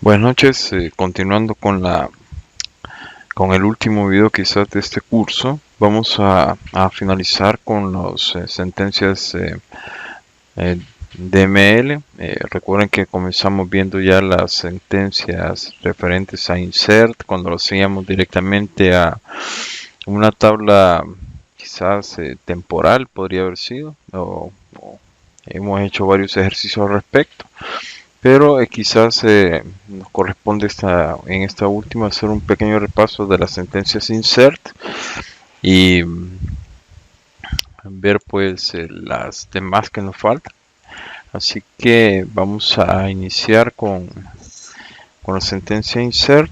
Buenas noches, continuando con el último video quizás de este curso, vamos a finalizar con las sentencias DML. Recuerden que comenzamos viendo ya las sentencias referentes a insert cuando lo hacíamos directamente a una tabla quizás temporal, podría haber sido, o hemos hecho varios ejercicios al respecto. Pero quizás nos corresponde en esta última hacer un pequeño repaso de las sentencias insert y ver pues las demás que nos faltan. Así que vamos a iniciar con la sentencia insert.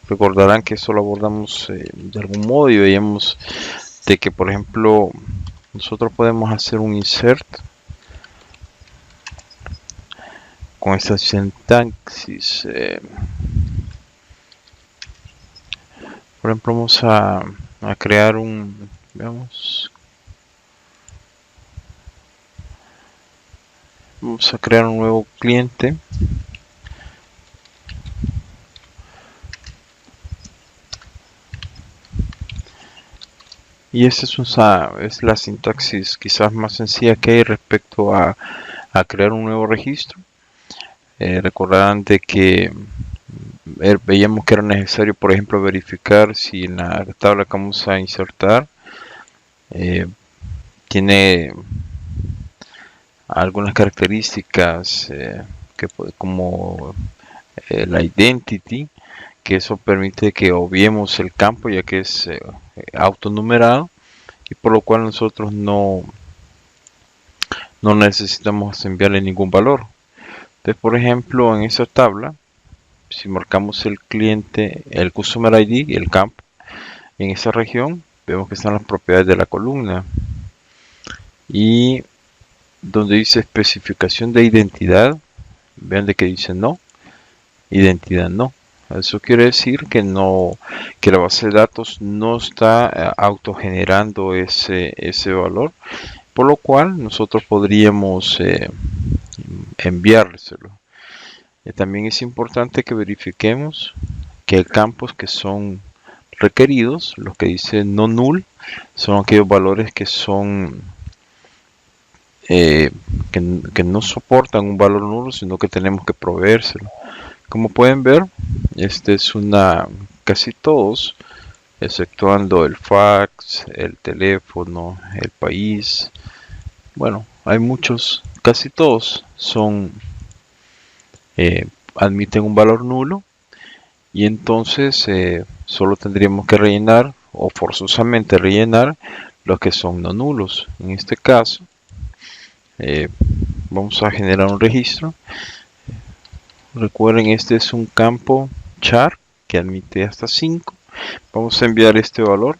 Recordarán que eso lo abordamos de algún modo y veíamos de que, por ejemplo, nosotros podemos hacer un insert con esta sintaxis. Por ejemplo, vamos a crear vamos a crear un nuevo cliente. Y esta es la sintaxis quizás más sencilla que hay respecto a crear un nuevo registro. Recordarán de que veíamos que era necesario, por ejemplo, verificar si en la tabla que vamos a insertar tiene algunas características como la identity, que eso permite que obviemos el campo ya que es autonumerado, y por lo cual nosotros no necesitamos enviarle ningún valor. Entonces, por ejemplo, en esa tabla, si marcamos el cliente, el customer ID y el campo, en esa región vemos que están las propiedades de la columna, y donde dice especificación de identidad, vean de que dice no, identidad no. Eso quiere decir que la base de datos no está autogenerando ese valor, por lo cual nosotros podríamos enviárselo. También es importante que verifiquemos que campos que son requeridos, los que dice no null, son aquellos valores que son que no soportan un valor nulo, sino que tenemos que proveérselo. Como pueden ver, este es casi todos, exceptuando el fax, el teléfono, el país. Bueno, hay muchos, casi todos admiten un valor nulo, y entonces solo tendríamos que rellenar o forzosamente rellenar los que son no nulos. En este caso, vamos a generar un registro. Recuerden, este es un campo char que admite hasta 5. Vamos a enviar este valor.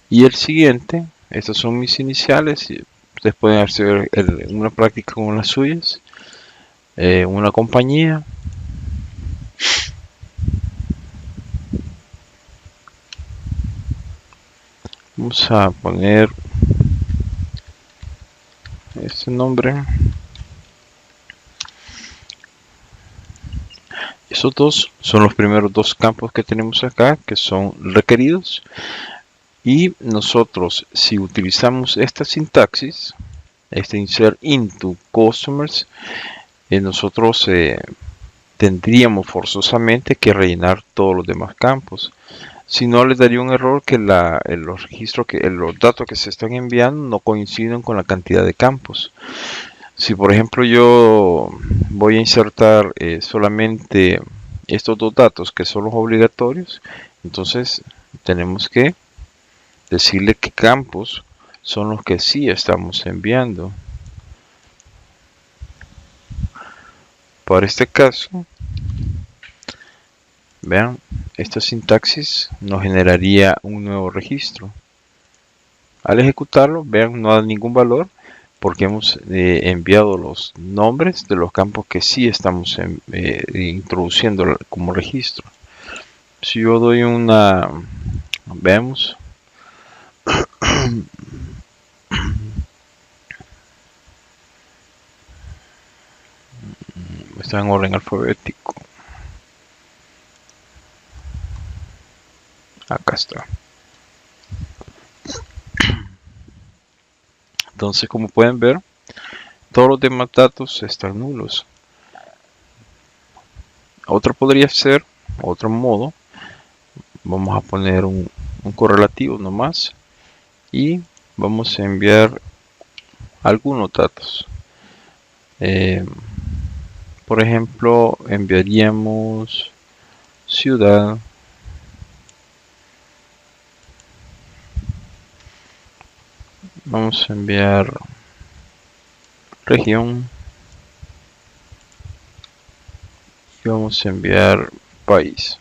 Y el siguiente, estas son mis iniciales. Ustedes pueden hacer una práctica con las suyas. Una compañía. Vamos a poner este nombre. Esos dos son los primeros dos campos que tenemos acá, que son requeridos. Y nosotros, si utilizamos esta sintaxis, este insert into customers, nosotros tendríamos forzosamente que rellenar todos los demás campos. Si no, les daría un error que los datos que se están enviando no coinciden con la cantidad de campos. Si por ejemplo yo voy a insertar solamente estos dos datos que son los obligatorios, entonces tenemos que decirle qué campos son los que sí estamos enviando. Para este caso, vean, esta sintaxis nos generaría un nuevo registro. Al ejecutarlo, vean, no da ningún valor porque hemos enviado los nombres de los campos que sí estamos introduciendo como registro. Si yo doy vemos, está en orden alfabético. Acá está. Entonces, como pueden ver, todos los demás datos están nulos. Otro podría ser, otro modo, vamos a poner un correlativo nomás y vamos a enviar algunos datos. Por ejemplo, enviaríamos ciudad, vamos a enviar región y vamos a enviar país.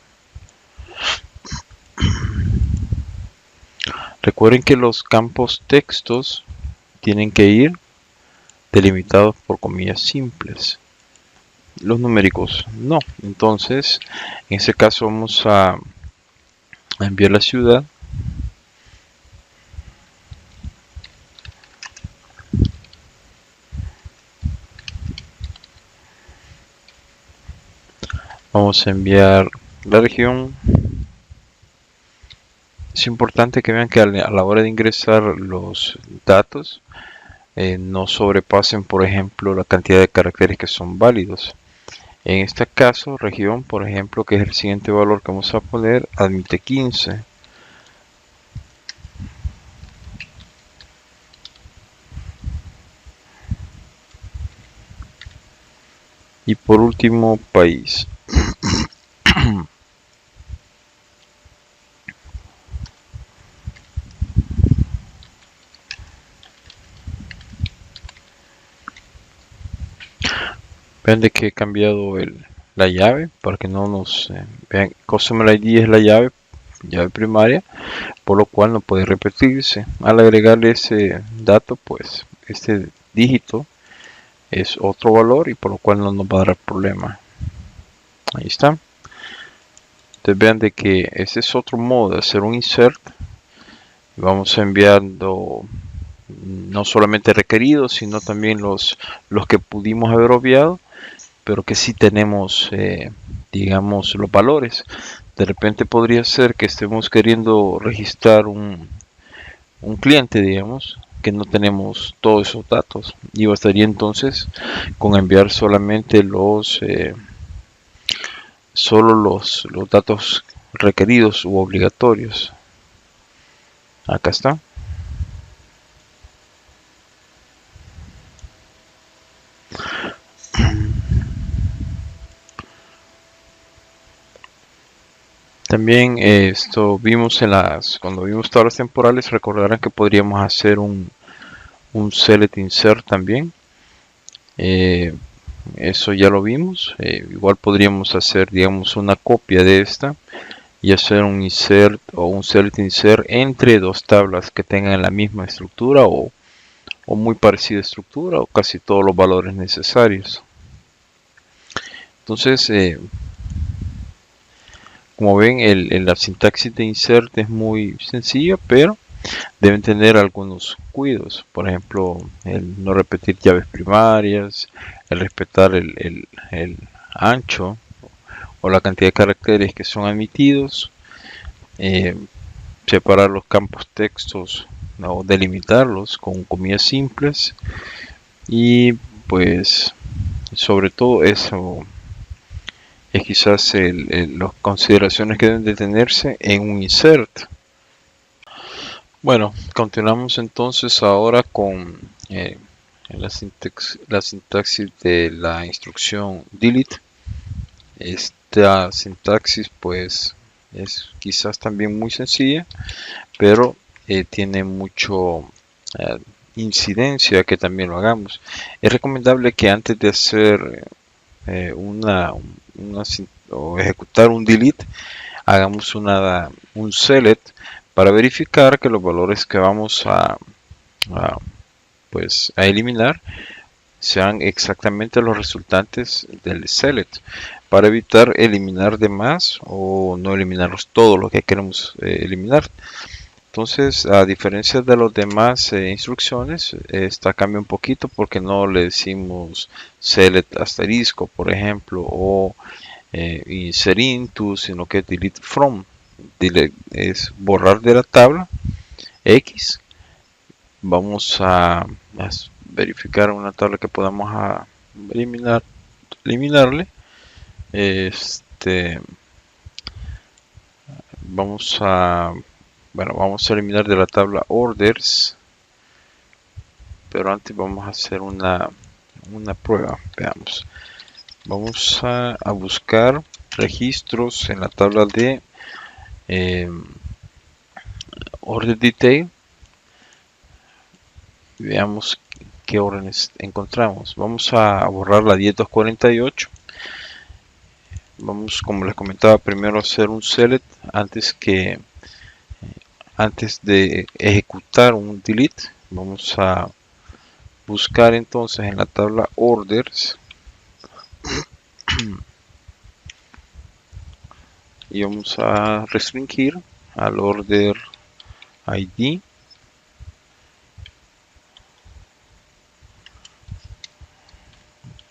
Recuerden que los campos textos tienen que ir delimitados por comillas simples. Los numéricos no. Entonces, en ese caso vamos a enviar la ciudad. Vamos a enviar la región. Es importante que vean que a la hora de ingresar los datos no sobrepasen, por ejemplo, la cantidad de caracteres que son válidos. En este caso, región, por ejemplo, que es el siguiente valor que vamos a poner, admite 15. Y por último, país. Vean de que he cambiado la llave para que no nos vean. Customer ID es la llave primaria, por lo cual no puede repetirse. Al agregarle ese dato, pues este dígito es otro valor y por lo cual no nos va a dar problema. Ahí está. Entonces vean de que ese es otro modo de hacer un insert. Vamos enviando no solamente requeridos, sino también los que pudimos haber obviado, pero que sí tenemos, digamos, los valores. De repente podría ser que estemos queriendo registrar un cliente, digamos, que no tenemos todos esos datos, y bastaría entonces con enviar solamente solo los datos requeridos u obligatorios. Acá está. También esto vimos cuando vimos tablas temporales, recordarán que podríamos hacer un select insert también. Eso ya lo vimos. Igual podríamos hacer, digamos, una copia de esta y hacer un insert o un select insert entre dos tablas que tengan la misma estructura o muy parecida estructura o casi todos los valores necesarios. Entonces, como ven, la sintaxis de insert es muy sencilla, pero deben tener algunos cuidados. Por ejemplo, el no repetir llaves primarias, el respetar el ancho o la cantidad de caracteres que son admitidos, separar los campos textos o delimitarlos con comillas simples, y pues sobre todo eso es quizás las consideraciones que deben de tenerse en un insert. Bueno, continuamos entonces ahora con la sintaxis de la instrucción delete. Esta sintaxis pues es quizás también muy sencilla, pero tiene mucho incidencia que también lo hagamos. Es recomendable que antes de hacer o ejecutar un delete, hagamos un select para verificar que los valores que vamos a eliminar sean exactamente los resultantes del select, para evitar eliminar de más o no eliminarlos todo lo que queremos eliminar. Entonces, a diferencia de las demás instrucciones, esta cambia un poquito porque no le decimos select asterisco, por ejemplo, o insert into, sino que delete from. Delete es borrar de la tabla X. Vamos a verificar una tabla que podamos eliminarle. Vamos a eliminar de la tabla orders, pero antes vamos a hacer una prueba. Veamos, vamos a buscar registros en la tabla de order detail. Veamos qué órdenes encontramos. Vamos a borrar la 10.248. Vamos, como les comentaba, primero a hacer un select antes de ejecutar un delete. Vamos a buscar entonces en la tabla orders y vamos a restringir al order ID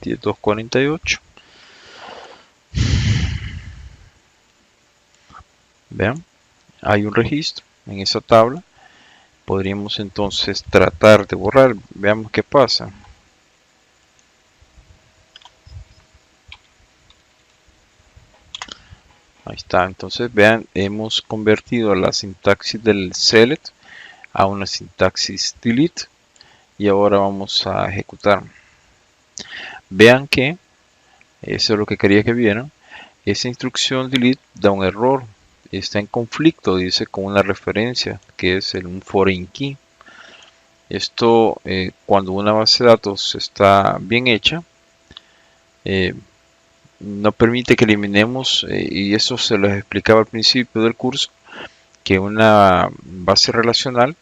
$10.248. Vean, hay un registro en esa tabla. Podríamos entonces tratar de borrar. Veamos qué pasa. Ahí está. Entonces vean, hemos convertido la sintaxis del select a una sintaxis delete. Y ahora vamos a ejecutar. Vean que, eso es lo que quería que vieran, esa instrucción delete da un error. Está en conflicto, dice, con una referencia que es un foreign key. Esto, cuando una base de datos está bien hecha, no permite que eliminemos, y eso se les explicaba al principio del curso, que una base relacional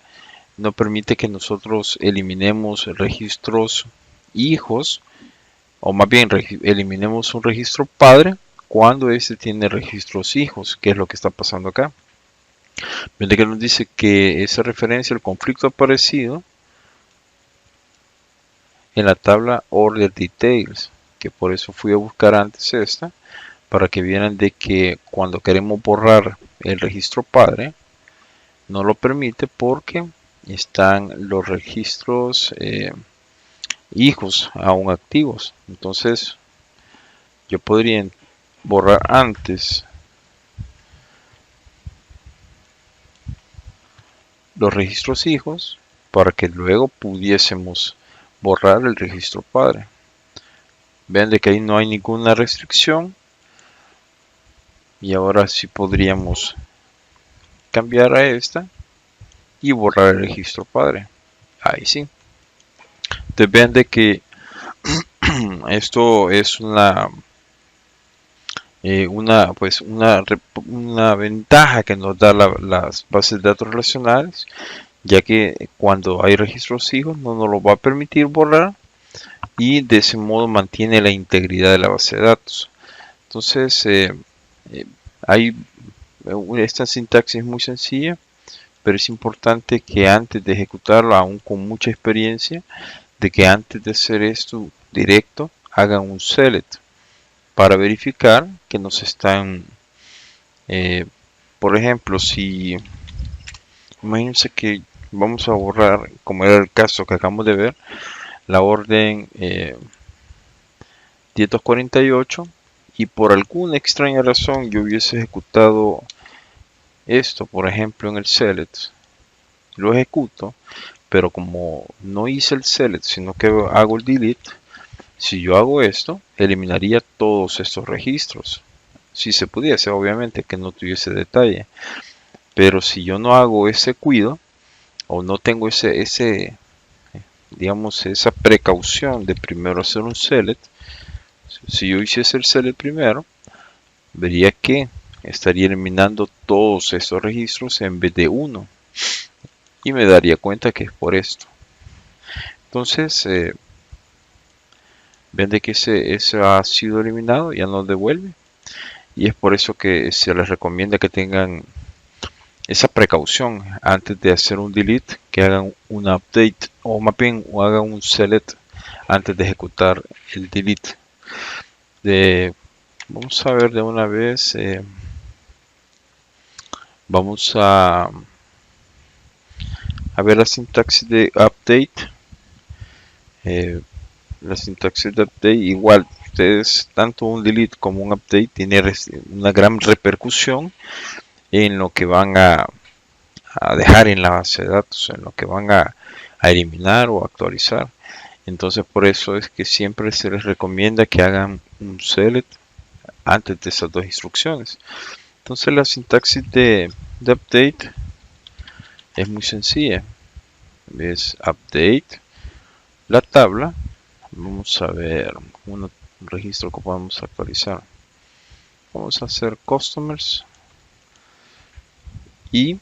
no permite que nosotros eliminemos registros hijos, o más bien eliminemos un registro padre cuando este tiene registros hijos, que es lo que está pasando acá. Miren que nos dice que esa referencia al conflicto aparecido en la tabla order details, que por eso fui a buscar antes esta, para que vieran de que cuando queremos borrar el registro padre no lo permite porque están los registros hijos aún activos. Entonces yo podría borrar antes los registros hijos para que luego pudiésemos borrar el registro padre. Vean de que ahí no hay ninguna restricción y ahora sí podríamos cambiar a esta y borrar el registro padre. Ahí sí. Entonces vean de que esto es una ventaja que nos da las bases de datos relacionales, ya que cuando hay registros hijos no nos lo va a permitir borrar y de ese modo mantiene la integridad de la base de datos. Entonces hay esta sintaxis muy sencilla, pero es importante que antes de ejecutarlo, aún con mucha experiencia, de que antes de hacer esto directo hagan un select para verificar que nos están, por ejemplo, si imagínense que vamos a borrar, como era el caso que acabamos de ver, la orden 10.248 y por alguna extraña razón yo hubiese ejecutado esto, por ejemplo, en el select, lo ejecuto, pero como no hice el select, sino que hago el delete, si yo hago esto, eliminaría todos estos registros. Si se pudiese, obviamente, que no tuviese detalle. Pero si yo no hago ese cuidado, o no tengo digamos, esa precaución de primero hacer un select, si yo hiciese el select primero, vería que estaría eliminando todos estos registros en vez de uno. Y me daría cuenta que es por esto. Entonces, ven de que ese ha sido eliminado, ya no devuelve. Y es por eso que se les recomienda que tengan esa precaución antes de hacer un delete, que hagan un update o más bien hagan un select antes de ejecutar el delete. Vamos a ver de una vez, vamos a ver la sintaxis de update. La sintaxis de update, igual ustedes, tanto un delete como un update tiene una gran repercusión en lo que van a dejar en la base de datos, en lo que van a eliminar o actualizar. Entonces por eso es que siempre se les recomienda que hagan un select antes de esas dos instrucciones. Entonces la sintaxis de update es muy sencilla. Es update la tabla. Vamos a ver un registro que podemos actualizar. Vamos a hacer customers y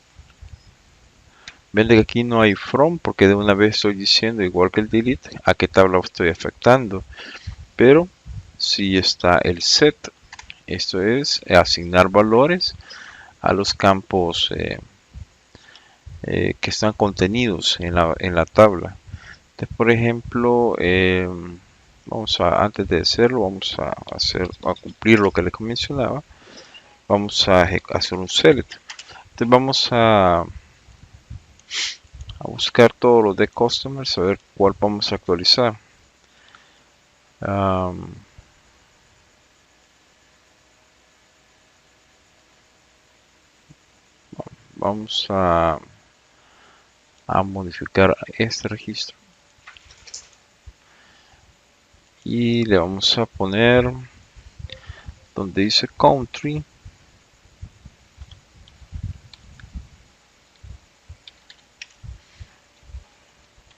ven que aquí no hay from porque de una vez estoy diciendo, igual que el delete, a qué tabla estoy afectando. Pero si está el set, esto es asignar valores a los campos que están contenidos en la tabla. Entonces, por ejemplo, antes de hacerlo, vamos a cumplir lo que les mencionaba. Vamos a hacer un select. Entonces vamos a buscar todos los de customers, a ver cuál vamos a actualizar. Vamos a modificar este registro y le vamos a poner donde dice country,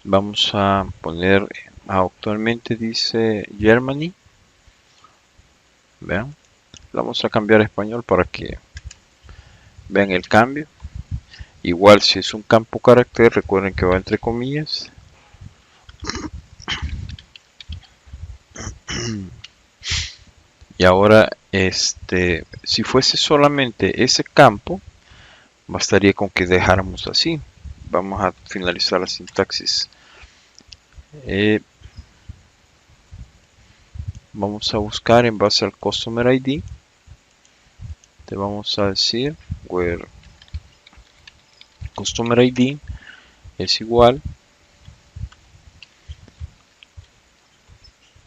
vamos a poner, actualmente dice Germany. Vean, vamos a cambiar a español para que vean el cambio. Igual si es un campo carácter, recuerden que va entre comillas. Y ahora, si fuese solamente ese campo, bastaría con que dejáramos así. Vamos a finalizar la sintaxis. Vamos a buscar en base al customer ID. Te vamos a decir where customer ID es igual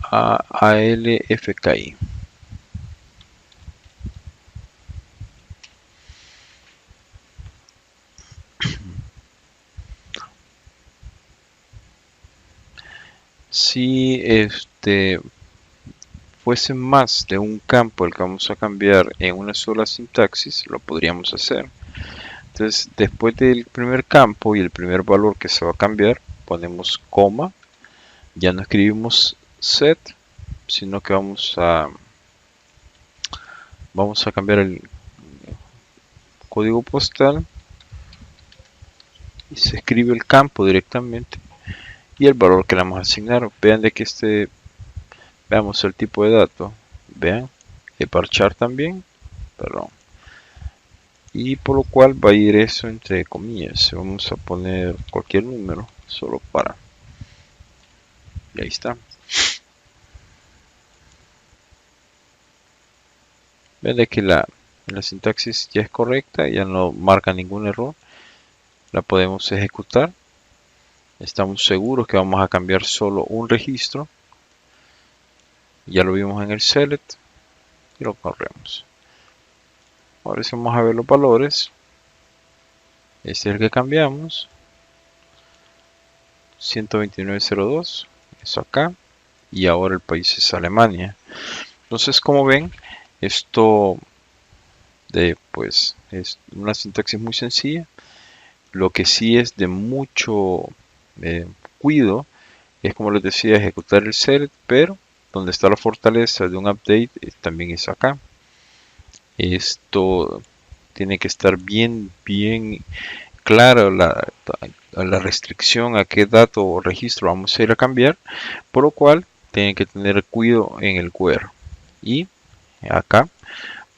a ALFKI. Si fuese más de un campo el que vamos a cambiar en una sola sintaxis, lo podríamos hacer. Entonces, después del primer campo y el primer valor que se va a cambiar, ponemos coma. Ya no escribimos set, sino que vamos a cambiar el código postal y se escribe el campo directamente y el valor que le vamos a asignar. Vean de que veamos el tipo de dato, vean el parchar también, perdón, y por lo cual va a ir eso entre comillas. Vamos a poner cualquier número solo para, y ahí está. Vean de que la sintaxis ya es correcta, ya no marca ningún error, la podemos ejecutar. Estamos seguros que vamos a cambiar solo un registro. Ya lo vimos en el select y lo corremos. Ahora sí vamos a ver los valores. Este es el que cambiamos. 129.02. Eso acá. Y ahora el país es Alemania. Entonces, como ven, esto pues es una sintaxis muy sencilla. Lo que sí es de mucho cuidado es, como les decía, ejecutar el select, pero donde está la fortaleza de un update también es acá. Esto tiene que estar bien claro la restricción a qué dato o registro vamos a ir a cambiar, por lo cual tienen que tener cuidado en el where. Y acá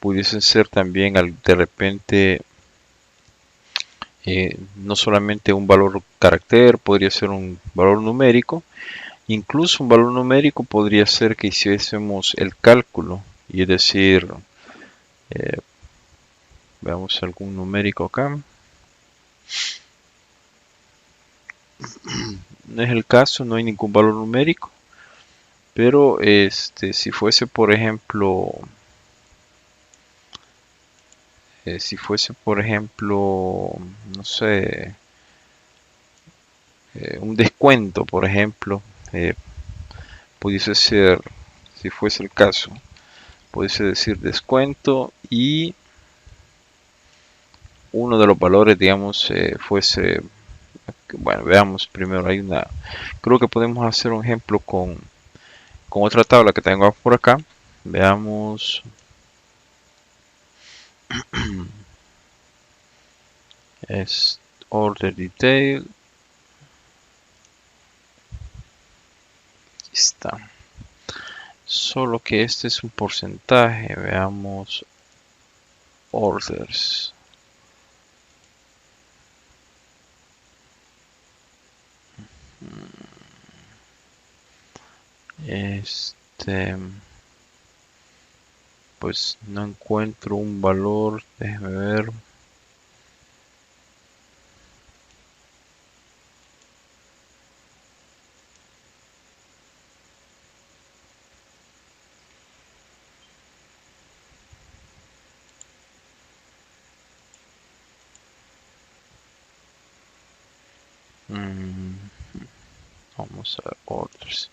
pudiesen ser también de repente no solamente un valor carácter, podría ser un valor numérico. Incluso un valor numérico podría ser que hiciésemos el cálculo, y es decir, eh, veamos algún numérico acá. No es el caso, no hay ningún valor numérico, pero si fuese por ejemplo, no sé, un descuento, por ejemplo, eh, pudiese ser, si fuese el caso, pudiese decir descuento y uno de los valores, digamos, fuese, bueno, veamos primero, creo que podemos hacer un ejemplo con otra tabla que tengo por acá. Veamos, es order detail, aquí está. Solo que este es un porcentaje, veamos orders. Pues no encuentro un valor, déjeme ver. Vamos a ver orders.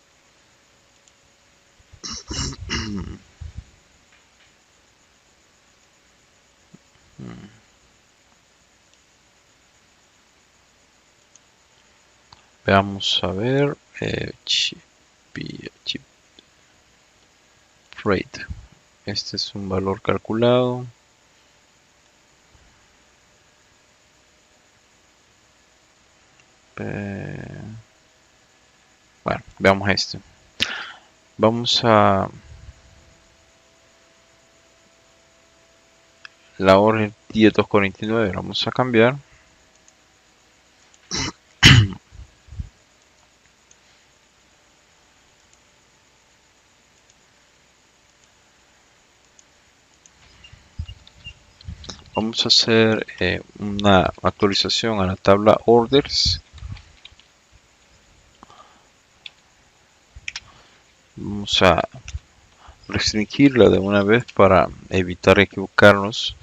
Veamos a ver chip rate. Este es un valor calculado. Bueno, veamos este. Vamos a la orden 10.249, vamos a cambiar. Vamos a hacer una actualización a la tabla orders. Vamos a restringirla de una vez para evitar equivocarnos.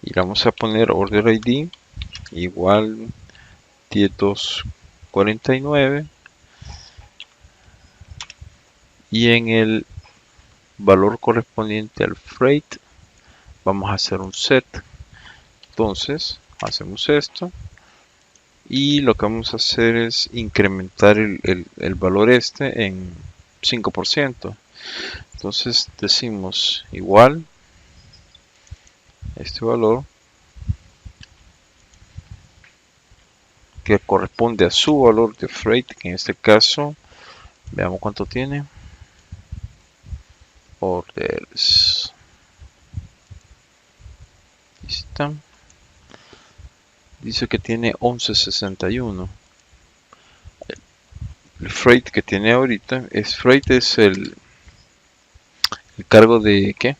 Y vamos a poner order ID igual 10.249. Y en el valor correspondiente al freight vamos a hacer un set. Entonces hacemos esto y lo que vamos a hacer es incrementar el valor este en 5%. Entonces decimos igual este valor que corresponde a su valor de freight, que en este caso veamos cuánto tiene. Orders, está, dice que tiene 11.61. El freight que tiene ahorita es freight, es el cargo de ¿qué?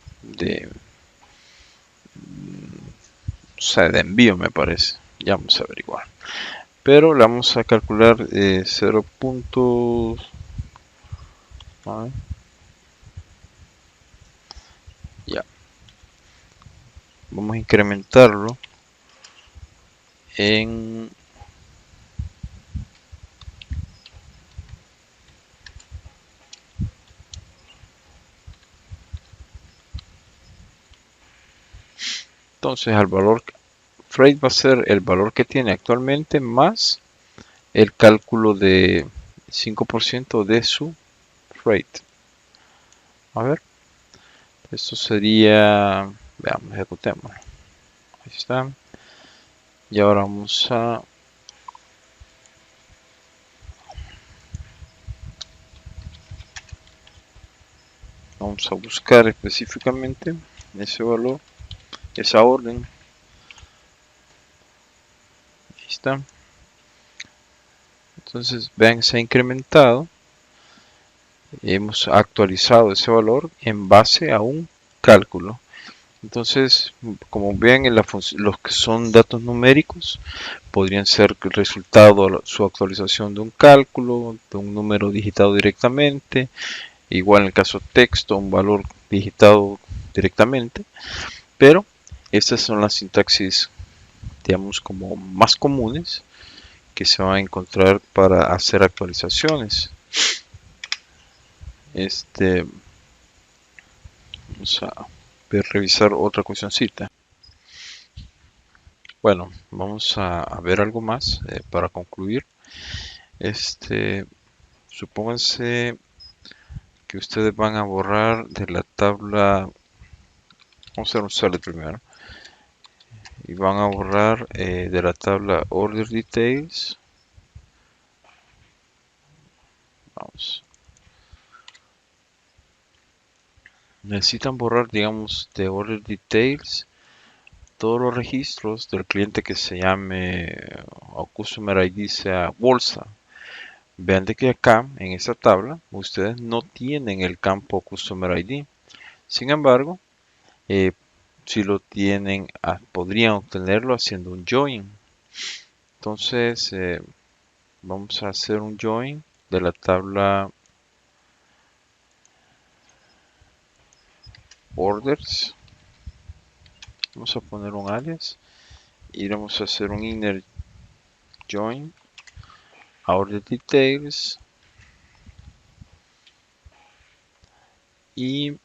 O sea, de envío, me parece. Ya vamos a averiguar. Pero le vamos a calcular 0. Ya. Vamos a incrementarlo en entonces al valor freight va a ser el valor que tiene actualmente más el cálculo de 5% de su freight. A ver, esto sería, veamos, ejecutemos. Ahí está. Y ahora vamos a buscar específicamente ese valor, esa orden. está. Entonces vean, se ha incrementado. Hemos actualizado ese valor en base a un cálculo. Entonces, como ven, los que son datos numéricos podrían ser el resultado de su actualización de un cálculo, de un número digitado directamente, igual en el caso texto, un valor digitado directamente, pero estas son las sintaxis, digamos, como más comunes que se van a encontrar para hacer actualizaciones. Vamos a revisar otra cuestioncita. Bueno, vamos a ver algo más para concluir. Supónganse que ustedes van a borrar de la tabla, vamos a hacer un select primero, y van a borrar de la tabla order details. Vamos. Necesitan borrar, digamos, de order details todos los registros del cliente que se llame o customer ID sea bolsa. Vean de que acá en esta tabla ustedes no tienen el campo customer ID. Sin embargo, si lo tienen, podrían obtenerlo haciendo un join. Entonces vamos a hacer un join de la tabla orders. Vamos a poner un alias y vamos a hacer un inner join a order details y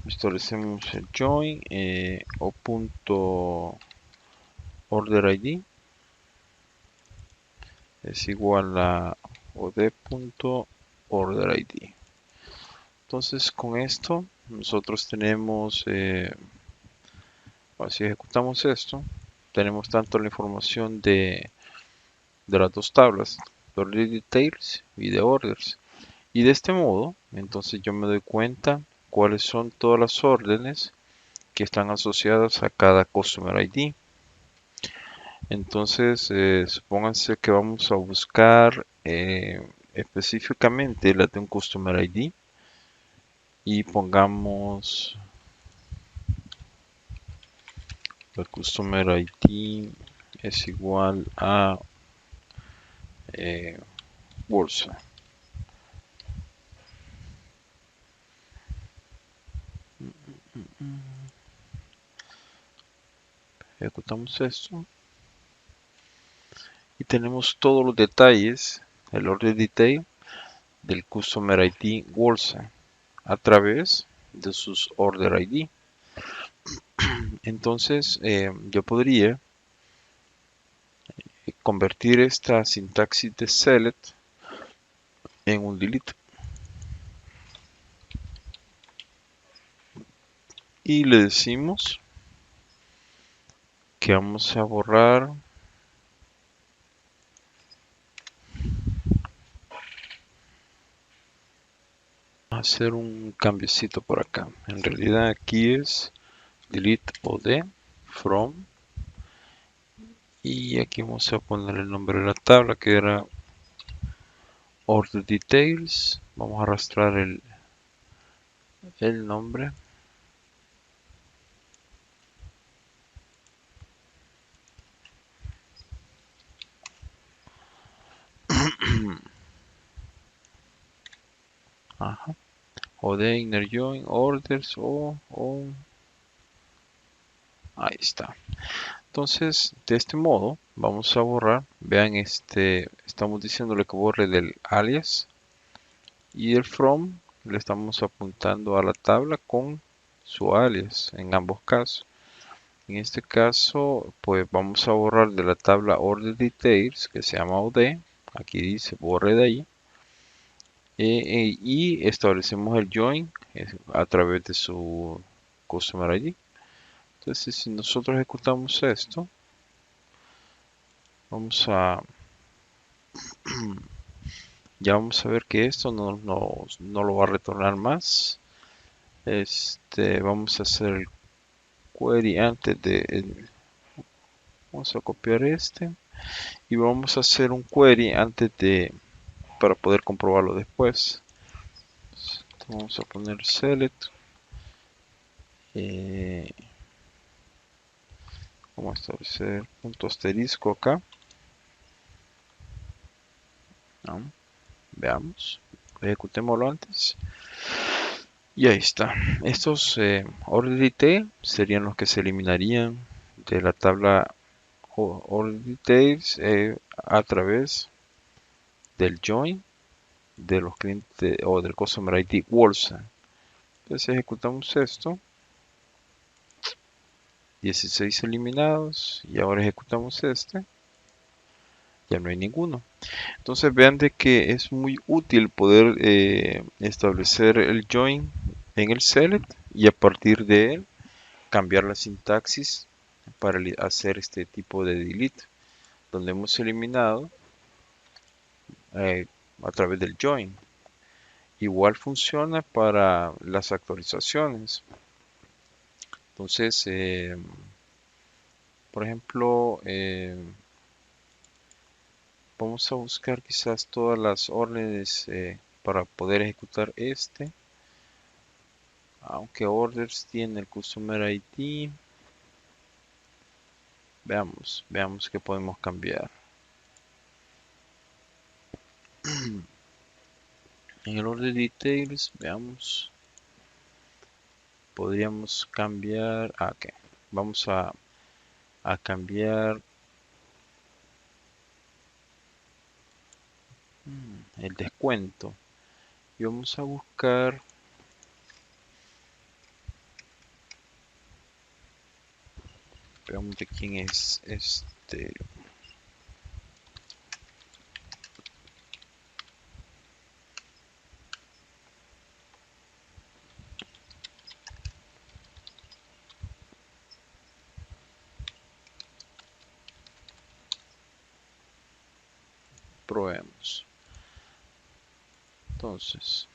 establecemos el join o punto order ID es igual a od.orderID. Entonces con esto nosotros tenemos, si ejecutamos esto, tenemos tanto la información de las dos tablas, de order details y de orders. Y de este modo, entonces yo me doy cuenta cuáles son todas las órdenes que están asociadas a cada Customer ID. Entonces, supónganse que vamos a buscar específicamente la de un Customer ID y pongamos el Customer ID es igual a bolsa. Ejecutamos esto y tenemos todos los detalles, el order detail del Customer ID bolsa a través de sus order ID. Entonces yo podría convertir esta sintaxis de select en un delete y le decimos que vamos a borrar hacer un cambiecito por acá. En realidad aquí es delete od from y aquí vamos a poner el nombre de la tabla que era order details. Vamos a arrastrar el nombre. Ajá. Od inner join orders ahí está. Entonces, de este modo, vamos a borrar. Vean, estamos diciéndole que borre del alias y el from le estamos apuntando a la tabla con su alias en ambos casos. En este caso, pues vamos a borrar de la tabla order details que se llama od. Aquí dice borre de ahí. Y establecemos el join a través de su customer ID. Entonces, si nosotros ejecutamos esto, vamos a ya vamos a ver que esto no lo va a retornar más. Vamos a hacer el query antes de Vamos a copiar este y vamos a hacer un query para poder comprobarlo después. Vamos a poner select. Vamos a establecer punto asterisco acá. ¿No? Veamos, ejecutémoslo antes. Y ahí está. Estos order detail serían los que se eliminarían de la tabla order details a través del join de los clientes o del customer ID Wolfson. Entonces ejecutamos esto. 16 eliminados y ahora ejecutamos este. Ya no hay ninguno. Entonces vean de que es muy útil poder establecer el join en el select y a partir de él cambiar la sintaxis para hacer este tipo de delete donde hemos eliminado a través del join. Igual funciona para las actualizaciones. Entonces, por ejemplo, vamos a buscar quizás todas las órdenes para poder ejecutar este. Aunque orders tiene el customer ID. Veamos qué podemos cambiar. En el order details, veamos. Podríamos cambiar. Ok. Vamos a cambiar el descuento. Y vamos a buscar. Veamos de quién es este. Probemos. Entonces,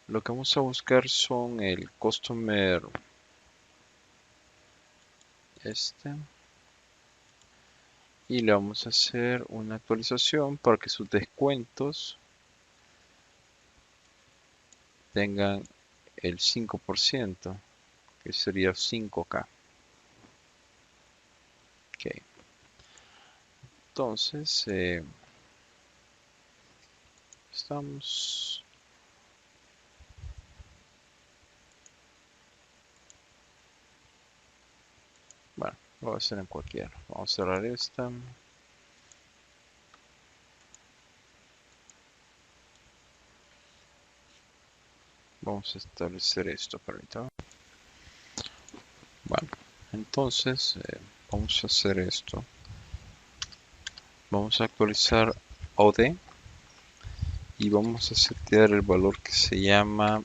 lo que vamos a buscar son el customer y le vamos a hacer una actualización para que sus descuentos tengan el 5%, que sería 5K. Ok. Entonces, estamos. Bueno, lo voy a hacer en cualquiera. Vamos a cerrar esta. Vamos a establecer esto, permítame. Bueno, entonces vamos a hacer esto. Vamos a actualizar OD y vamos a setear el valor que se llama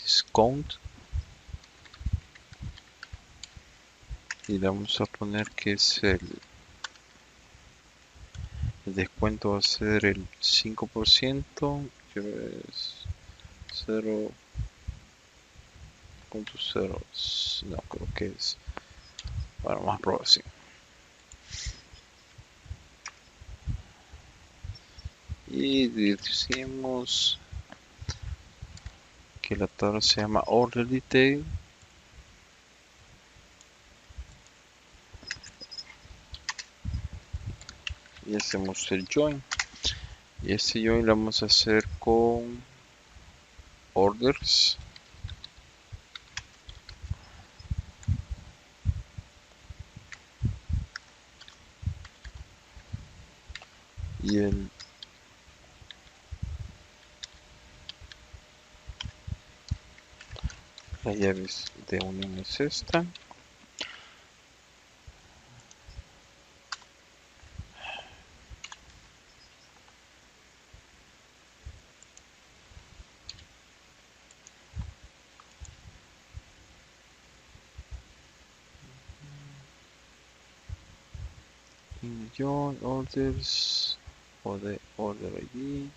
discount y le vamos a poner que es el descuento va a ser el 5%, que es 0.0, no creo que es, bueno, más probar sí. Y decimos que la tabla se llama order detail y hacemos el join y este join lo vamos a hacer con orders y la llave de unión es esta. Join orders o de order ID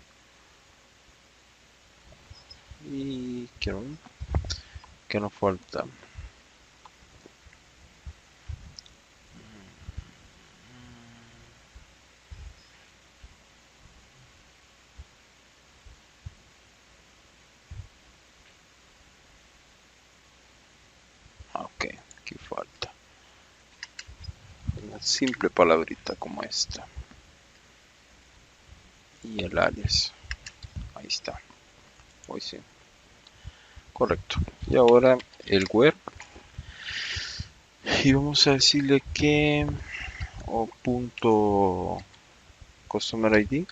y quiero que nos falta aquí falta una simple palabrita como esta y el alias. Ahí está. Hoy sí. Correcto. Y ahora el where. Y vamos a decirle que punto customer ID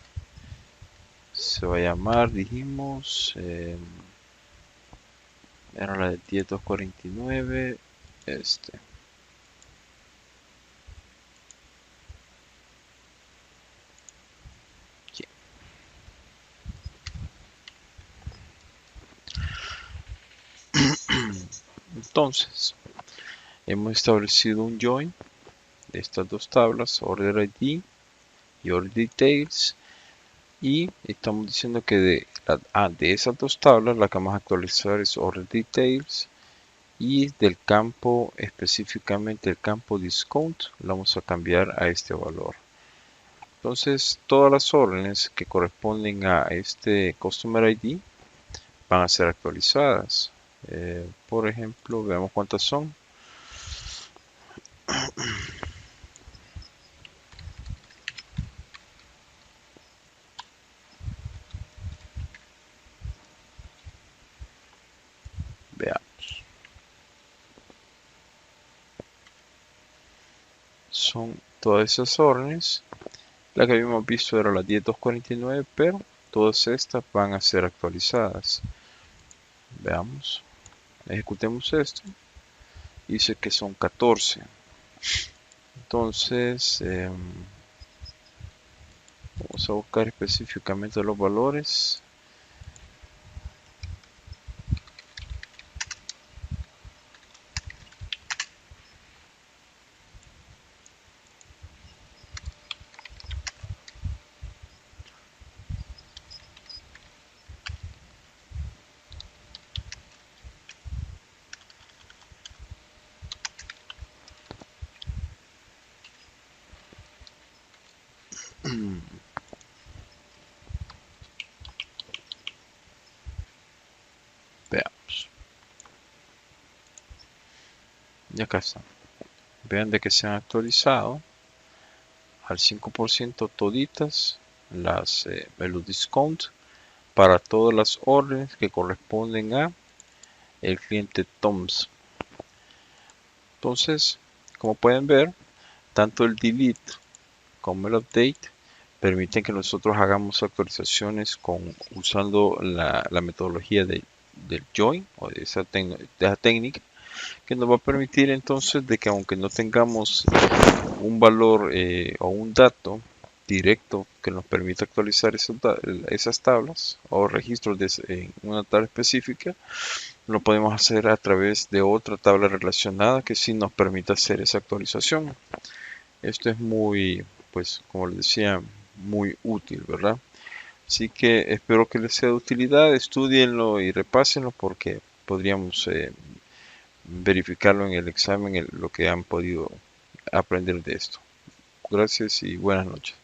se va a llamar, dijimos, era la de 10.249, aquí. Entonces, hemos establecido un join de estas dos tablas, order ID y order details, y estamos diciendo que de esas dos tablas la que vamos a actualizar es order details, y del campo, específicamente el campo discount, lo vamos a cambiar a este valor. Entonces todas las órdenes que corresponden a este customer ID van a ser actualizadas. Por ejemplo, veamos cuántas son. Veamos. Son todas esas órdenes. La que habíamos visto era la 10.249, pero todas estas van a ser actualizadas. Veamos. Ejecutemos esto. Dice que son 14. Entonces, vamos a buscar específicamente los valores. Veamos. Y acá están. Vean de que se han actualizado al 5% toditas los discount para todas las órdenes que corresponden a el cliente Toms. Entonces, como pueden ver, tanto el delete como el update permiten que nosotros hagamos actualizaciones usando la metodología del join o de esa técnica, que nos va a permitir entonces de que aunque no tengamos un valor o un dato directo que nos permita actualizar esas tablas o registros en una tabla específica, lo podemos hacer a través de otra tabla relacionada que sí nos permita hacer esa actualización. Esto es muy, pues como les decía, muy útil, ¿verdad? Así que espero que les sea de utilidad, estudienlo y repásenlo porque podríamos verificarlo en el examen lo que han podido aprender de esto. Gracias y buenas noches.